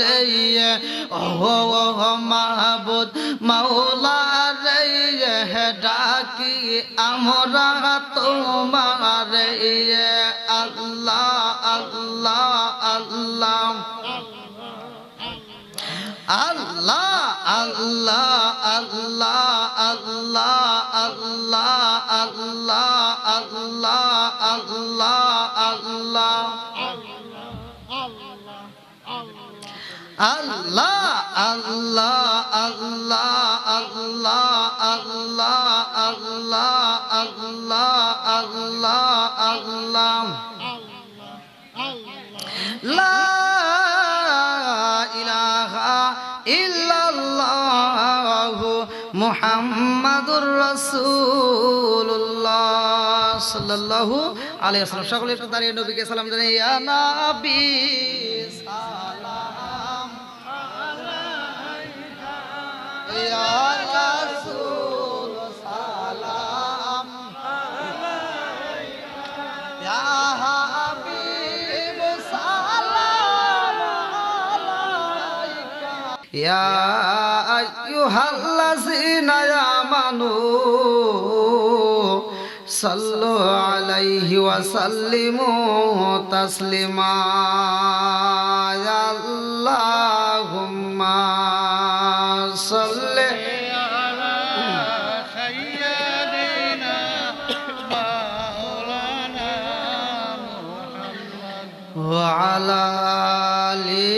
রে ও মাহবুদ মাওলা রে ডাকি আমরা তোমারে আল্লাহ আল্লাহ আল্লাহ আল্লাহ আল্লাহ আল্লাহ আল্লাহ আল্লাহ আল্লাহ আল্লাহ আল্লাহ আল্লাহ আল্লাহ আল্লাহ আল্লাহ আল্লাহ আল্লাহ আল্লাহ আল্লাহ লা ইলাহা ইল্লাল্লাহু মুহাম্মাদুর রাসূলুল্লাহ সাল্লাল্লাহু আলাইহি ওয়াসাল্লাম। সকলে একটু দাঁড়িয়ে নবীকে সালাম জানাই। ইয়া নবী সালাম আলাইকা, ইয়া রাসূল সালাম আলাইকা, ইয়া হাবিব সালাম আলাইকা, ইয়া আইয়ুহাল্লাযীনা আমানু সাল্লু আলাইহি ওয়া সাল্লিমু তাসলিমা। আল্লাহুম্মা সাল্লি আলা সাইয়্যিদিনা মাওলানা মুহাম্মদ ওয়া আলা আলি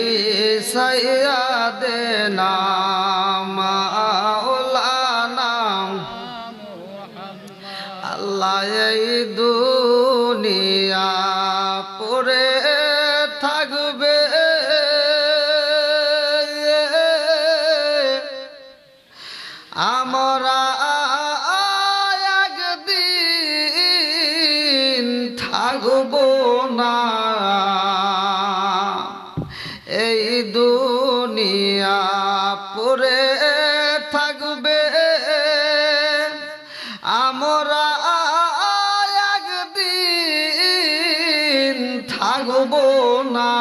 সাইয়্যিদিনা এই দুনিয়া পড়ে থাকবে, আমরা একদিন থাকব না। এই দুনিয়া পড়ে থাকবে, আমরা থাকব না।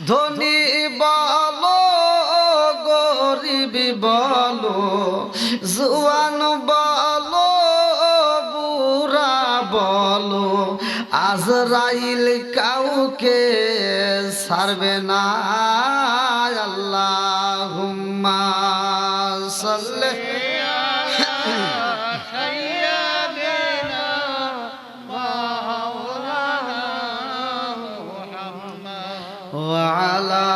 ধনী বলো গরিব বলো, জওয়ান বলো বুড়া বলো, আজরাইল কাউকে ছাড়বে না। আল্লাহুম্মা সাল্লি وعلى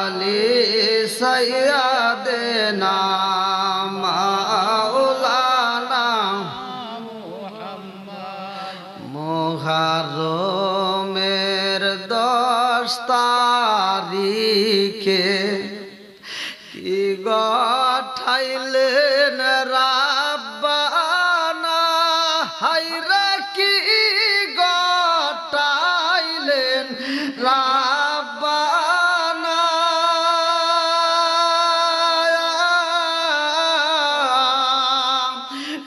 آل سيدنا مولانا মুহররমের 10 তারিখে কি গঠাইলেন রাব্বানা, হায়রা কি গঠাইলেন রাব্বানা।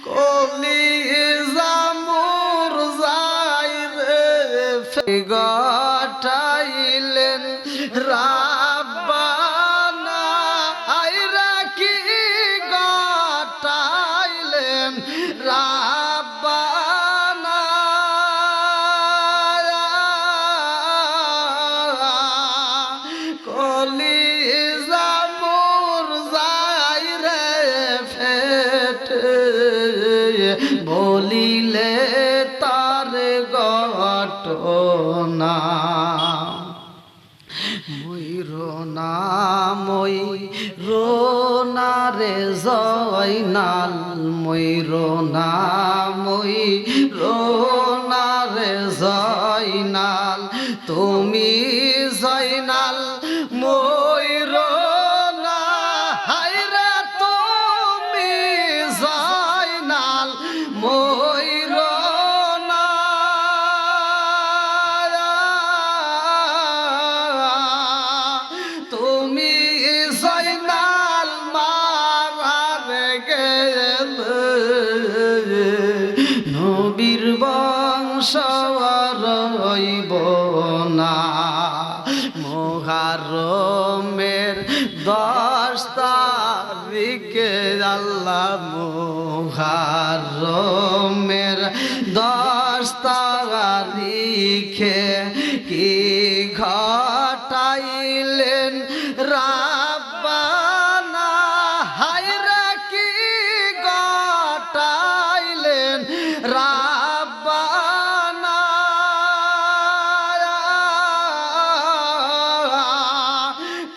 কলিজা মুরঝাই রে গঠাইলেন রাব্বানা, হায়রা কি গঠাইলেন রাব্বানা। কলিজা মুরঝাই রে ফেটে, বলিলে তার ঘটনা। ময়ূরনা ময়ূরনা রে জয়নাল, ময়ূরনা ময়ূরনা রে জয়নাল, তুমি জয়নাল ময়ূরনা, হায়রা তুমি জয়নাল ময়ূরনা। তুমি জয়নাল মারার গেলে, নবীর বংশ রইব না। মুহররমের 10 তারিখে আল্লাহ মুহররমের 10 তারিখে কি ঘটাইলেন রাব্বানা হায়রে কি ঘটাইলেন রাব্বানা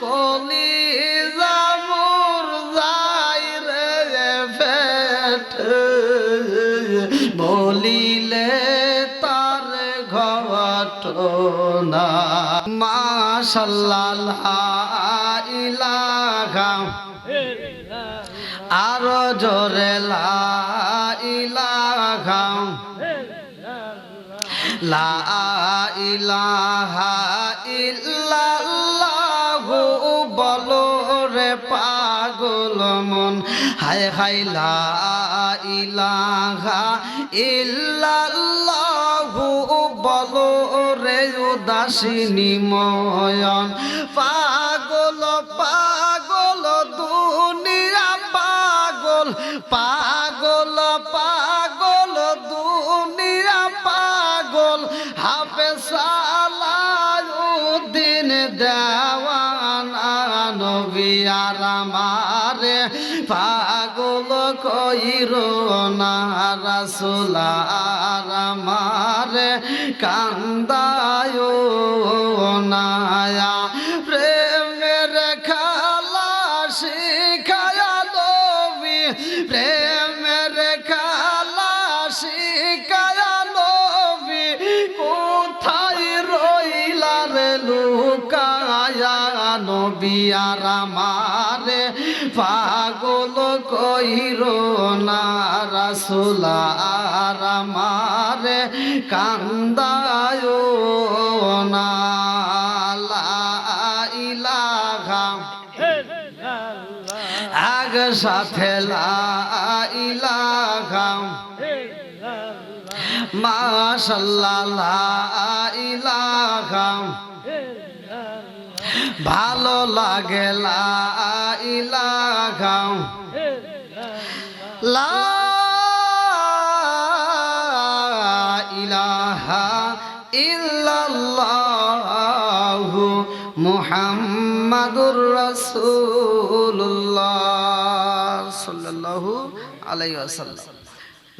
কলিজা মুরঝাই রে ফেটে বলিলে তার ঘটনা মাশাআল্লাহ ইলাহা আরো জোরে লা ইলাহা লা ইলাহা ইল্লাল্লাহু বলো রে পাগল মন হায় হায় লা ইলাহা ইল্লাল্লাহু বলো রে উদাসিনী ময়ন পাগল পাগল দুনিয়া পাগল পাগল পাগল দুনিয়া পাগল হাফেজ সালাউদ্দিন দেওয়ানা নবী আর আমারে পাগল কইরো না রাসূল আর আমারে কান্দায়ো না প্রেমের খেলা শিখায়া নবী প্রেমের খেলা শিখায়া নবী কোথায় রইলা রে লুকায়া নবী আর আমারে পাগল কইরো না রাসূল আর আমারে কান্দায়ো না লা ইলাহা আগ সাথে লা ইলাহা মাশাআল্লাহ লা ইলাহা ভালো লাগে লা ইলাহা লা ইলাহা ইল্লাল্লাহু মুহাম্মাদুর রাসূলুল্লাহ সাল্লাল্লাহু আলাইহি ওয়াসাল্লাম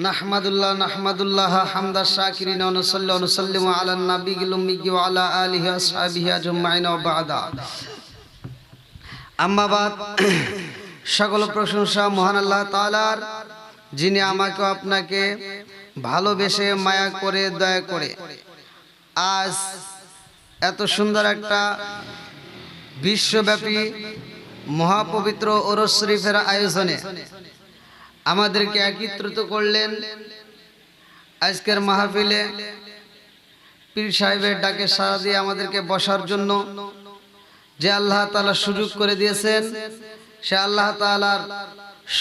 নাহমাদুল্লাহ হামদা শাকিরিন ওয়া নুসাল্লি ওয়া নুসাল্লিমু আলা নাবিয়িল উম্মি ওয়া আলা আলিহি ওয়া আসহাবিহি আজমাইন ওয়া বা'দা আম্মা বাদ সকল প্রশংসা মহান আল্লাহ তাআলার যিনি আমাকে আপনাকে ভালোবেসে মায়া করে দয়া করে আজ এত সুন্দর একটা বিশ্বব্যাপী মহাপবিত্র ওরস শরীফের আয়োজনে আমাদেরকে একত্রিত করলেন। আজকের মাহফিলে পীর সাহেবের ডাকে সাড়া দিয়ে আমাদেরকে বসার জন্য যে আল্লাহ তাআলা সুযোগ করে দিয়েছেন সে আল্লাহ তাআলার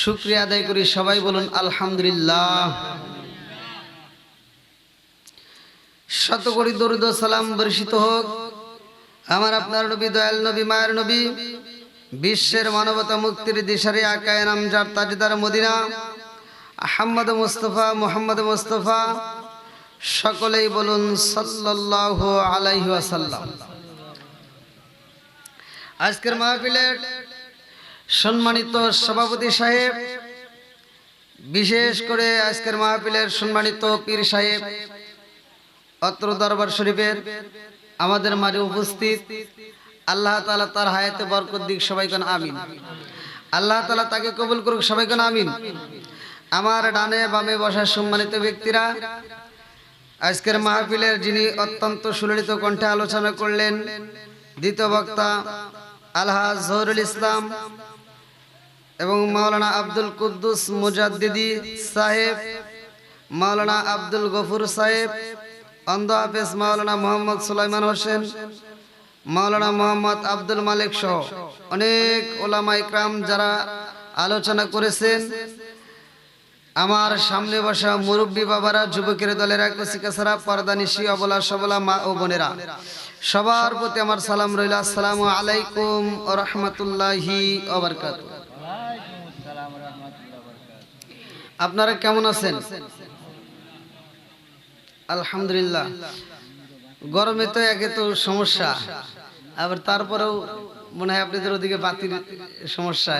শুকরিয়া আদায় করি। সবাই বলুন আলহামদুলিল্লাহ। শত কোটি দরুদ ও সালাম বর্ষিত হোক আমার আপনার নবী দয়াল নবী মায়ের নবী বিশ্বের মানবতা মুক্তির দিশারি আকায়ে নামজার তাজদার মদিনা আহমদ মুহাম্মদ মুস্তাফা সকলেই বলুন সাল্লাল্লাহু আলাইহি ওয়াসাল্লাম। আজকের মাহফিলের সম্মানিত সভাপতি সাহেব, বিশেষ করে আজকের মাহফিলের সম্মানিত পীর সাহেব, অত্র দরবার শরীফের আমাদের মাঝে উপস্থিত, আল্লাহ তাআলা তার হায়াতে বরকত দিক, সবাই কোন আমিন। আল্লাহ তাআলা তাকে কবুল করুক, সবাই কোন আমিন। আমার ডানে বামে বসা সম্মানিত ব্যক্তিরা, আজকের মাহফিলের যিনি অত্যন্ত সুললিত কণ্ঠে আলোচনা করলেন, দ্বিতীয় বক্তা আলহাজ জহুরুল ইসলাম এবং মাওলানা আব্দুল কুদ্দুস মুজাদ্দিদি সাহেব, মাওলানা আব্দুল গফুর সাহেব, অন্ধ হাফেজ মাওলানা মোহাম্মদ সুলাইমান হোসেন, মাওলানা মোহাম্মদ আব্দুল মালিক সহ অনেক ওলামা ইকরাম যারা আলোচনা করেছেন, আমার সামনে বসা মুরব্বী বাবারা, যুবকের দলেরা, কচিকাছাড়া, পর্দানিশী, অবলা সবলা মা ও বোনেরা, সবার প্রতি আমার সালাম রইল। আসসালামু আলাইকুম ওয়া রাহমাতুল্লাহি ওয়া বারাকাতুহু। আপনারা কেমন আছেন? আলহামদুলিল্লাহ। গরমে তো একে তো সমস্যা, আবার তারপরেও মনে হয় আপনাদের ওদিকে বাতির সমস্যা।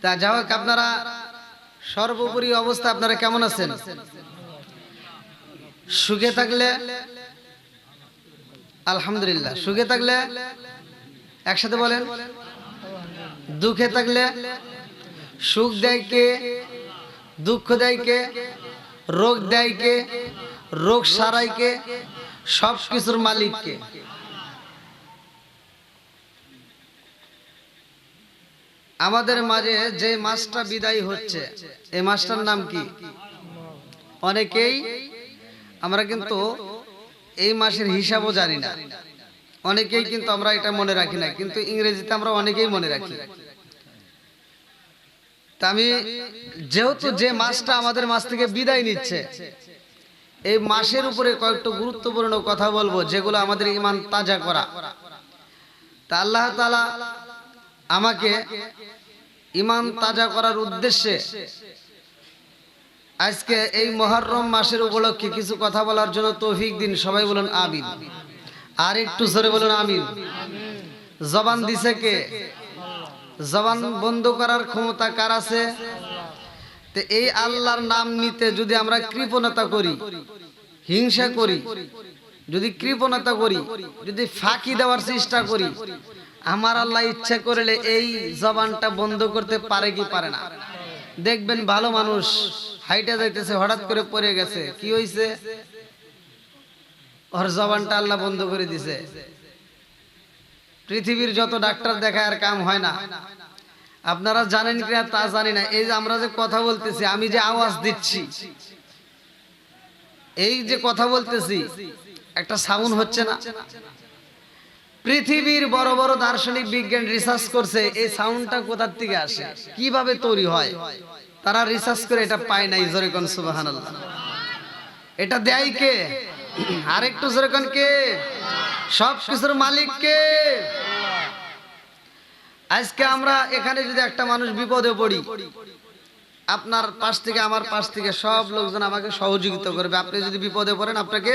তা যা হোক, আপনারা সর্বোপরি অবস্থা আপনারা কেমন আছেন? সুখে থাকলে আলহামদুলিল্লাহ, সুখে থাকলে একসাথে বলেন, দুঃখে থাকলে সুখ দেয় কে? দুঃখ দেয় কে? রোগ দেয় কে? রোগ সারাই কে? সব কিছুর মালিক কে? আমাদের মাঝে যে মাসটা বিদায় হচ্ছে, এই মাসটার নাম কি? অনেকেই আমরা কিন্তু এই মাসের হিসাবও জানি না, অনেকেই কিন্তু আমরা এটা মনে রাখি না, কিন্তু ইংরেজিতে আমরা অনেকেই মনে রাখি। তা আমি যেহেতু যে মাসটা আমাদের মাস থেকে বিদায় নিচ্ছে, এই মাসের উপরে কয়েকটা গুরুত্বপূর্ণ কথা বলবো, যেগুলো আমাদের ঈমান তাজা করা। তা আল্লাহ তাআলা আমাকে ঈমান তাজা করার উদ্দেশ্যে আজকে এই মুহররম মাসের উপলক্ষে কিছু কথা বলার জন্য তৌফিক দিন। সবাই বলুন আমিন। আর একটু জোরে বলুন আমিন। জবান দিছে কে? জবান বন্ধ করার ক্ষমতা কার আছে? তো এই আল্লাহর নাম নিতে যদি আমরা কৃপণতা করি, হিংসা করি, যদি কৃপণতা করি, যদি ফাঁকি দেওয়ার চেষ্টা করি, আমার আল্লাহ ইচ্ছা করলে এই জবানটা বন্ধ করতে পারে কি পারে না? দেখবেন ভালো মানুষ হাইটা যাইতেছে, হঠাৎ করে পড়ে গেছে, কি হইছে? ওর জবানটা আল্লাহ বন্ধ করে দিছে। পৃথিবীর যত ডাক্তার দেখায় আর কাম হয় না। আপনারা জানেন কিনা তা জানি না, এই যে আমরা যে কথা বলতেছি, আমি যে আওয়াজ দিচ্ছি, এই যে কথা বলতেছি, একটা সাউন্ড হচ্ছে না? পৃথিবীর বড় বড় দার্শনিক বিজ্ঞান রিসার্চ করছে এই সাউন্ডটা কোথা থেকে আসে, কিভাবে তৈরি হয়। তারা রিসার্চ করে এটা পায় নাই। জোরে কোন সুবহানাল্লাহ। এটা দেয় কে? আরেকটু জোরে কোন কে? সব কিছুর মালিক কে? আজকে আমরা এখানে যদি একটা মানুষ বিপদে পড়ি, আপনার পাশ থেকে আমার পাশ থেকে সব লোকজন আমাকে সহযোগিতা করবে। আপনি যদি বিপদে পড়েন, আপনাকে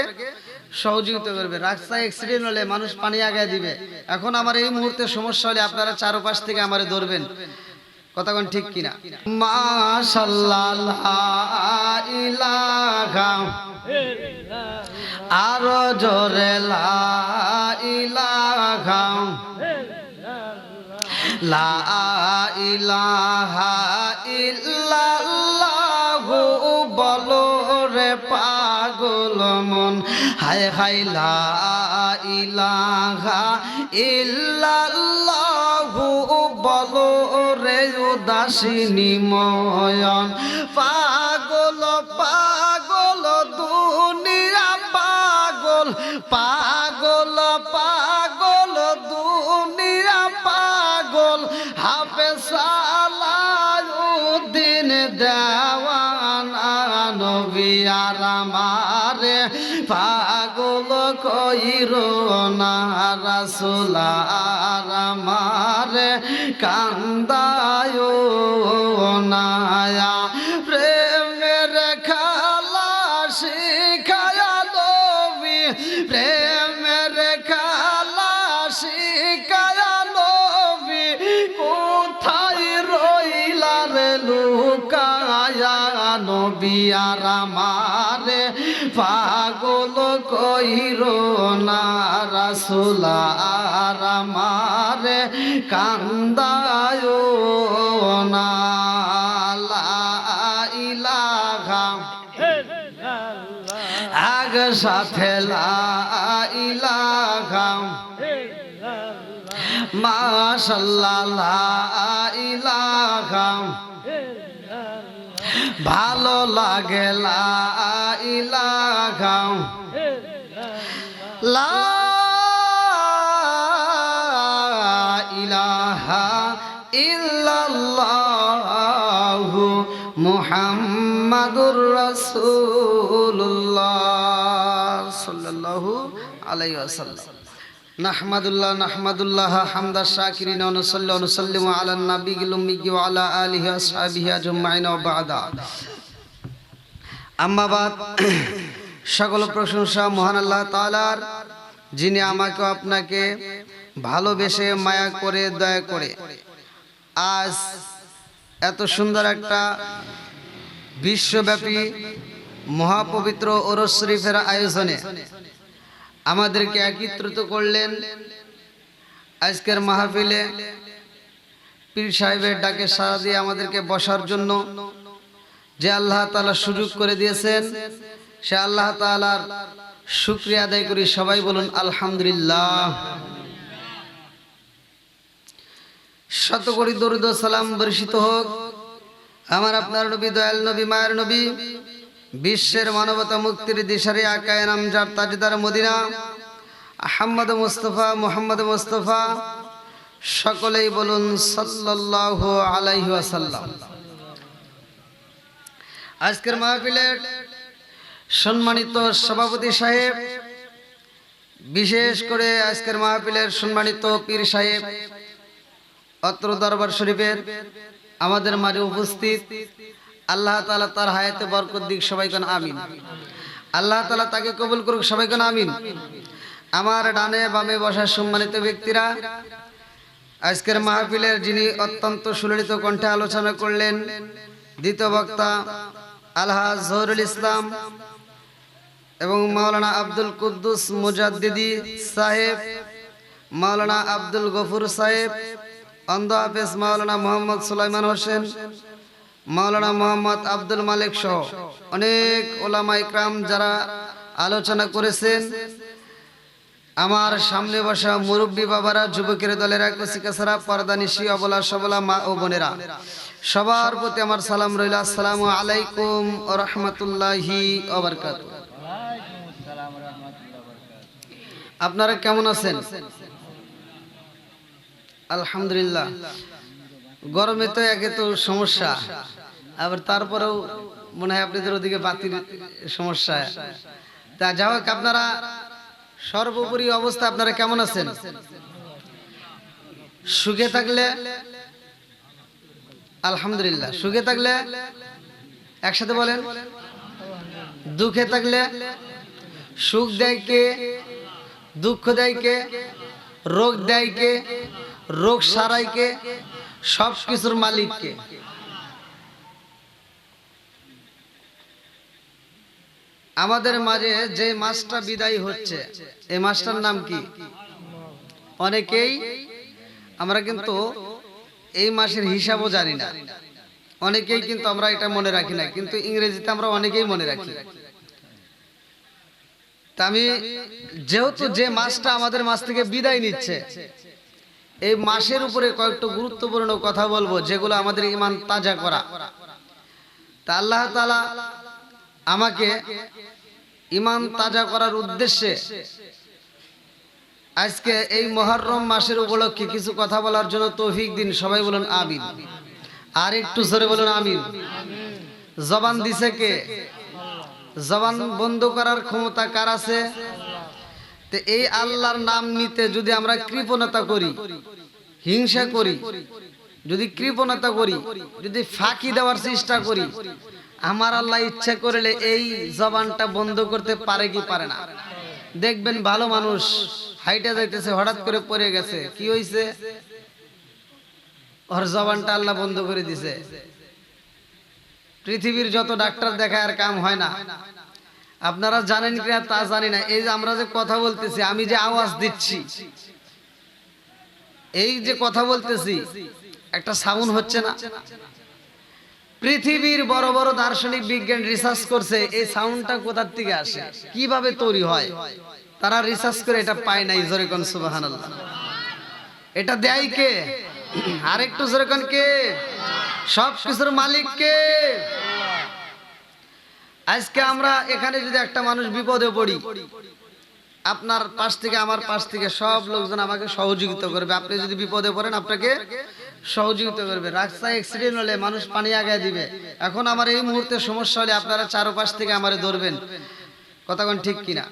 সহযোগিতা করবে। রাস্তায় অ্যাক্সিডেন্ট হলে মানুষ পানি আগায় দিবে। এখন আমার এই মুহূর্তে সমস্যা হলে আপনারা চারপাশ থেকে আমারে ধরবেন। কথা কোন ঠিক কিনা? মাশাআল্লাহ, লা ইলাহা আরো জোরে লা ইলাহা, লা ইলাহা ইল্লাল্লাহু বলো রে পাগল মন, হায় হায় লা ইলাহা ইল্লাল্লাহু বলো রে উদাসিনী ময়ন। পাগল পাগল দুনিয়া পাগল, পাগল পাগল দুনিয়া পাগল, হাফেজ সালাউদ্দিন দেওয়ানা নবী আর আমারে পাগল কইরো না, রাসূল আর আমারে কান্দায়ো না। প্রেমের খেলা শিখায়া নবী, প্রেমের খেলা শিখায়া নবী, কোথায় রইলা রে লুকায়া নবী আর আমারে পাগল কইরো না, রাসূল আর আমারে কান্দায়ো না। লা ইলাহা আগ সাথে লা ইলাহা, মাশাআল্লাহ লা ইলাহা, ভালো লাগে লা ইলাহা, লা ইলাহা ইল্লাল্লাহু মুহাম্মাদুর রাসূলুল্লাহ সাল্লাল্লাহু আলাইহি ওয়াসাল্লাম। নাহমাদুল্লাহ হামদা শাকিরিন ওয়া নুসাল্লি ওয়া নুসাল্লিমু আলা নাবিয়িল উম্মি ওয়া আলা আলিহি ওয়া আসহাবিহি আজমাইন ওয়া বা'দা। আম্মা বাদ, সকল প্রশংসা মহান আল্লাহ তাআলার, যিনি আমাকে আপনাকে ভালোবেসে মায়া করে দয়া করে আজ এত সুন্দর একটা বিশ্বব্যাপী মহাপবিত্র ওরস শরীফের আয়োজনে আমাদেরকে একত্রিত করলেন। আজকের মাহফিলে পীর সাহেবের ডাকে সাড়া দিয়ে আমাদেরকে বসার জন্য যে আল্লাহ তাআলা সুযোগ করে দিয়েছেন, সে আল্লাহ তাআলার শুকরিয়া আদায় করি। সবাই বলুন আলহামদুলিল্লাহ। শত কোটি দরুদ ও সালাম বর্ষিত হোক আমার আপনার নবী, দয়াল নবী, মায়ের নবী, বিশ্বের মানবতা মুক্তির দিশারি আকায়ে নামজার তাজদার মদিনা আহমদ মুস্তাফা, মুহাম্মদ মুস্তাফা, সকলেই বলুন সাল্লাল্লাহু আলাইহি ওয়াসাল্লাম। আজকের মাহফিলের সম্মানিত সভাপতি সাহেব, বিশেষ করে আজকের মাহফিলের সম্মানিত পীর সাহেব, অত্র দরবার শরীফের আমাদের মাঝে উপস্থিত, আল্লাহ তাআলা তার হায়াতে বরকত দিক, সবাই কোন আমিন। আল্লাহ তাআলা তাকে কবুল করুক, সবাই কোন আমিন। আমার ডানে বামে বসা সম্মানিত ব্যক্তিরা, আজকের মাহফিলের যিনি অত্যন্ত সুললিত কণ্ঠে আলোচনা করলেন, দ্বিতীয় বক্তা আলহাজ জহুরুল ইসলাম এবং মাওলানা আব্দুল কুদ্দুস মুজাদ্দিদি সাহেব, মাওলানা আব্দুল গফুর সাহেব, অন্ধ হাফেজ মাওলানা মোহাম্মদ সুলাইমান হোসেন, মাওলানা মোহাম্মদ আব্দুল মালিক সহ অনেক ওলামা ইকরাম যারা আলোচনা করেছেন, আমার সামনে বসা মুরব্বী বাবারা, যুবকের দলেরা, কচিকাছারা, পর্দানিশী, অবলা সবলা মা ও বোনেরা, সবার প্রতি আমার সালাম রইল। আসসালামু আলাইকুম ওয়া রাহমাতুল্লাহি ওয়া বারাকাতুহু। আপনারা কেমন আছেন? আলহামদুলিল্লাহ। গরমে তো একে তো সমস্যা, আবার তারপরেও মনে হয় আপনাদের ওদিকে বাতির সমস্যা। তা যাই হোক, আপনারা সর্বোপরি অবস্থা আপনারা কেমন আছেন? সুখে থাকলে আলহামদুলিল্লাহ, সুখে থাকলে একসাথে বলেন, দুঃখে থাকলে সুখ দেয় কে? দুঃখ দেয় কে? রোগ দেয় কে? রোগ সারাই কে? সব কিছুর মালিক কে? আমাদের মাঝে যে মাসটা বিদায় হচ্ছে, এই মাসটার নাম কি? অনেকেই আমরা কিন্তু এই মাসের হিসাবও জানি না, অনেকেই কিন্তু আমরা এটা মনে রাখি না, কিন্তু ইংরেজিতে আমরা অনেকেই মনে রাখি। তা আমি যেহেতু যে মাসটা আমাদের মাস থেকে বিদায় নিচ্ছে, এই মাসের উপরে কয়েকটা গুরুত্বপূর্ণ কথা বলবো, যেগুলো আমাদের ঈমান তাজা করা। তা আল্লাহ তাআলা আমাকে ঈমান তাজা করার উদ্দেশ্যে আজকে এই মুহররম মাসের উপলক্ষে কিছু কথা বলার জন্য তৌফিক দিন। সবাই বলুন আমিন। আর একটু জোরে বলুন আমিন। জবান দিছে কে? জবান বন্ধ করার ক্ষমতা কার আছে? তো এই আল্লাহর নাম নিতে যদি আমরা কৃপণতা করি, হিংসা করি, যদি কৃপণতা করি, যদি ফাঁকি দেওয়ার চেষ্টা করি, আমার আল্লাহ ইচ্ছা করলে এই জবানটা বন্ধ করতে পারে কি পারে না? দেখবেন ভালো মানুষ হাইটা যাইতেছে, হঠাৎ করে পড়ে গেছে, কি হইছে? ওর জবানটা আল্লাহ বন্ধ করে দিছে। পৃথিবীর যত ডাক্তার দেখায় আর কাম হয় না। আপনারা জানেন কিনা তা জানি না, এই যে আমরা যে কথা বলতেছি, আমি যে আওয়াজ দিচ্ছি, এই যে কথা বলতেছি, একটা সাউন্ড হচ্ছে না? পৃথিবীর বড় বড় দার্শনিক বিজ্ঞান রিসার্চ করছে এই সাউন্ডটা কোথার থেকে আসে, কিভাবে তৈরি হয়, তারা রিসার্চ করে এটা পায় নাই। জোরে কোন সুবহানাল্লাহ। এটা দেয় কে? আরেকটু জোরে কোন কে? সব কিছুর মালিক কে? আজকে আমরা এখানে যদি একটা মানুষ বিপদে পড়ি, আপনার পাশ থেকে আমার পাশ থেকে সব লোকজন আমাকে সহযোগিতা করবে। আপনি যদি বিপদে পড়েন, আপনাকে সহযোগিতা করবে। রাস্তায় অ্যাক্সিডেন্ট হলে মানুষ পানি আগায় দিবে। এখন আমার এই মুহূর্তে সমস্যা হলে আপনারা চারপাশ থেকে আমারে ধরবেন। কথা কোন ঠিক কিনা?